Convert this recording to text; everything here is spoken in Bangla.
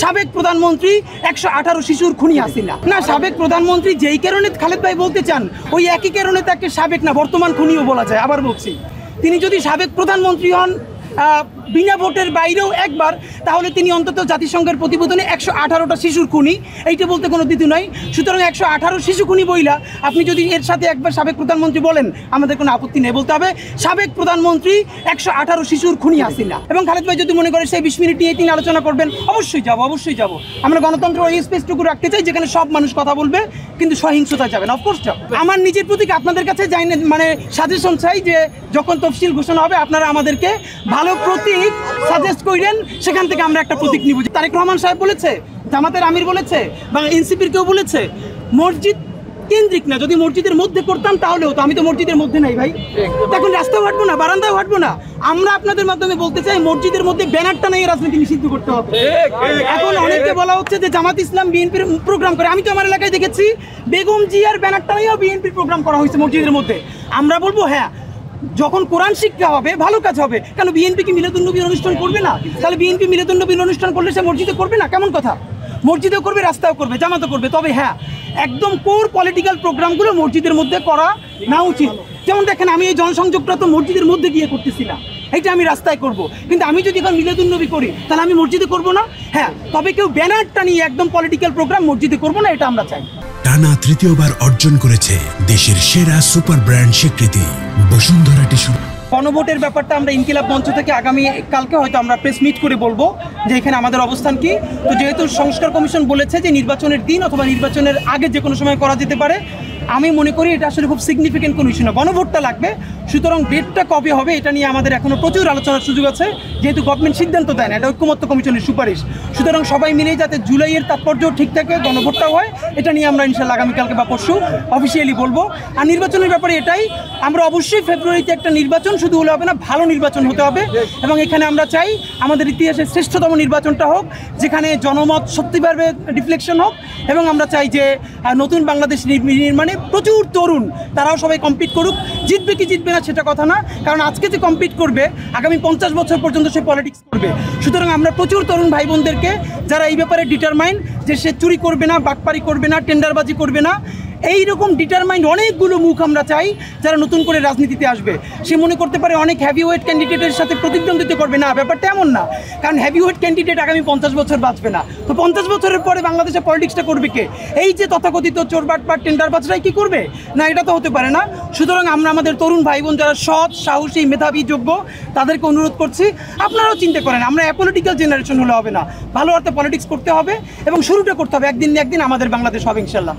সাবেক প্রধানমন্ত্রী 118 শিশুর খুনি হাসিনা না। সাবেক প্রধানমন্ত্রী যেই কারণে খালেদ ভাই বলতে চান ওই একই কারণে তাকে সাবেক না বর্তমান খুনিও বলা যায়। আবার বলছি, তিনি যদি সাবেক প্রধানমন্ত্রী হন বিনা ভোটের বাইরেও একবার, তাহলে তিনি অন্তত জাতিসংঘের প্রতিবেদনে 118টা শিশুর খুনি, এইটা বলতে কোনো দ্বিধা নাই। সুতরাং 118 শিশু খুনি বইলা আপনি যদি এর সাথে একবার সাবেক প্রধানমন্ত্রী বলেন আমাদের কোনো আপত্তি নেই। বলতে হবে সাবেক প্রধানমন্ত্রী 118 শিশুর খুনি হাসিনা। এবং খালেদ ভাই যদি মনে করে সেই 20 মিনিট নিয়ে তিনি আলোচনা করবেন, অবশ্যই যাব। আমরা গণতন্ত্র এই স্পেসটুকু রাখতে চাই যেখানে সব মানুষ কথা বলবে কিন্তু সহিংসতা যাবে না। অফকোর্স যাব। আমার নিজের প্রতি আপনাদের কাছে যাই না, মানে সাজেশন চাই যে যখন তফসিল ঘোষণা হবে আপনারা আমাদেরকে ভালো প্রতীক সাজেস্ট করেন, সেখান থেকে আমরা একটা প্রতীক নিব। তারেক রহমান সাহেব বলেছে, জামাতের আমির বলেছে, বা এনসিপির কেউ বলেছে মসজিদ কেন্দ্রিক না, যদি মসজিদের মধ্যে করতাম তাহলেও তো। আমি তো মসজিদের মধ্যে নাই ভাই, এখন রাস্তাও হাঁটবো না, বারান্দাও হাঁটবো না। আমরা আপনাদের মাধ্যমে বলতে চাই মসজিদের মধ্যে ব্যানারটা নিয়ে রাজনীতি নিষিদ্ধ করতে হবে। এখন অনেকে বলা হচ্ছে যে জামাত ইসলাম বিএনপির প্রোগ্রাম করে। আমি তো আমার এলাকায় দেখেছি বেগম জিয়ার ব্যানারটা নিয়েও বিএনপির প্রোগ্রাম করা হয়েছে মসজিদের মধ্যে। আমরা বলবো হ্যাঁ, যখন কোরআন শিক্ষা হবে ভালো কাজ হবে। কেন বিএনপি কি মিলাদুন্নবীর অনুষ্ঠান করবে না? তাহলে বিএনপি মিলাদুন্নবীর অনুষ্ঠান করলে সে মসজিদে করবে না? কেমন কথা? মসজিদেও করবে, রাস্তাও করবে, জামাতও করবে। তবে হ্যাঁ, একদম কোর পলিটিক্যাল প্রোগ্রামগুলো মসজিদের মধ্যে করা না উচিত। যেমন দেখেন, আমি এই জনসংযোগটা তো মসজিদের মধ্যে গিয়ে করতেছি না, এইটা আমি রাস্তায় করব। কিন্তু আমি যদি এখন মিলাদুন্নবী করি তাহলে আমি মসজিদে করব না? হ্যাঁ, তবে কেউ ব্যানারটা নিয়ে একদম পলিটিক্যাল প্রোগ্রাম মসজিদে করবো না, এটা আমরা চাই। টানা তৃতীয়বার অর্জন করেছে দেশের সেরা সুপার ব্র্যান্ড স্বীকৃতি বসুন্ধরা টিস্যু। গণভোটের ব্যাপারটা আমরা ইনকিলাব মঞ্চ থেকে আগামী কালকে হয়তো আমরা প্রেস মিট করে বলবো যে এখানে আমাদের অবস্থান কি। তো যেহেতু সংস্কার কমিশন বলেছে যে নির্বাচনের দিন অথবা নির্বাচনের আগে যে কোনো সময় করা যেতে পারে, আমি মনে করি এটা আসলে খুব সিগনিফিকেন্ট কোনো ইস্যু না। গণভোটটা লাগবে, সুতরাং ডেটটা কবে হবে এটা নিয়ে আমাদের এখনও প্রচুর আলোচনার সুযোগ আছে। যেহেতু গভর্নমেন্ট সিদ্ধান্ত দেয় না, এটা ঐক্যমত্য কমিশনের সুপারিশ। সুতরাং সবাই মিলেই যাতে জুলাইয়ের তাৎপর্য ঠিক থাকে, গণভোটটাও হয়, এটা নিয়ে আমরা ইনশাল্লাহ আগামীকালকে বা পরশু অফিসিয়ালি বলবো। আর নির্বাচনের ব্যাপারে এটাই, আমরা অবশ্যই ফেব্রুয়ারিতে একটা নির্বাচন শুধু হলে হবে না, ভালো নির্বাচন হতে হবে। এবং এখানে আমরা চাই আমাদের ইতিহাসের শ্রেষ্ঠতম নির্বাচনটা হোক, যেখানে জনমত সত্যিভাবে রিফ্লেকশন হোক। এবং আমরা চাই যে নতুন বাংলাদেশ নির্মাণে প্রচুর তরুণ, তারাও সবাই কম্পিট করুক। জিতবে কি জিতবে না সেটা কথা না, কারণ আজকে যে কম্পিট করবে আগামী 50 বছর পর্যন্ত সে পলিটিক্স করবে। সুতরাং আমরা প্রচুর তরুণ ভাই বোনদেরকে যারা এই ব্যাপারে ডিটারমাইন্ড যে সে চুরি করবে না, বাটপারি করবে না, টেন্ডারবাজি করবে না, এইরকম ডিটারমাইন্ড অনেকগুলো মুখ আমরা চাই যারা নতুন করে রাজনীতিতে আসবে। সে মনে করতে পারে অনেক হেভিওয়েট ক্যান্ডিডেটের সাথে প্রতিদ্বন্দ্বিতা করবে, না, ব্যাপারটা এমন না। কারণ হেভিওয়েট ক্যান্ডিডেট আগামী 50 বছর বাঁচবে না, তো 50 বছরের পরে বাংলাদেশে পলিটিক্সটা করবে কে? এই যে তথাকথিত চোর বাটপার টেন্ডারবাজরাই কি করবে? না, এটা তো হতে পারে না। সুতরাং আমরা আমাদের তরুণ ভাই বোন যারা সৎ, সাহসী, মেধাবী, যোগ্য, তাদেরকে অনুরোধ করছি আপনারাও চিন্তা করেন। আমরা অ্যাপলিটিক্যাল জেনারেশন হলে হবে না, ভালো অর্থে পলিটিক্স করতে হবে এবং শুরুটা করতে হবে। একদিন না একদিন আমাদের বাংলাদেশ হবে ইনশাল্লাহ।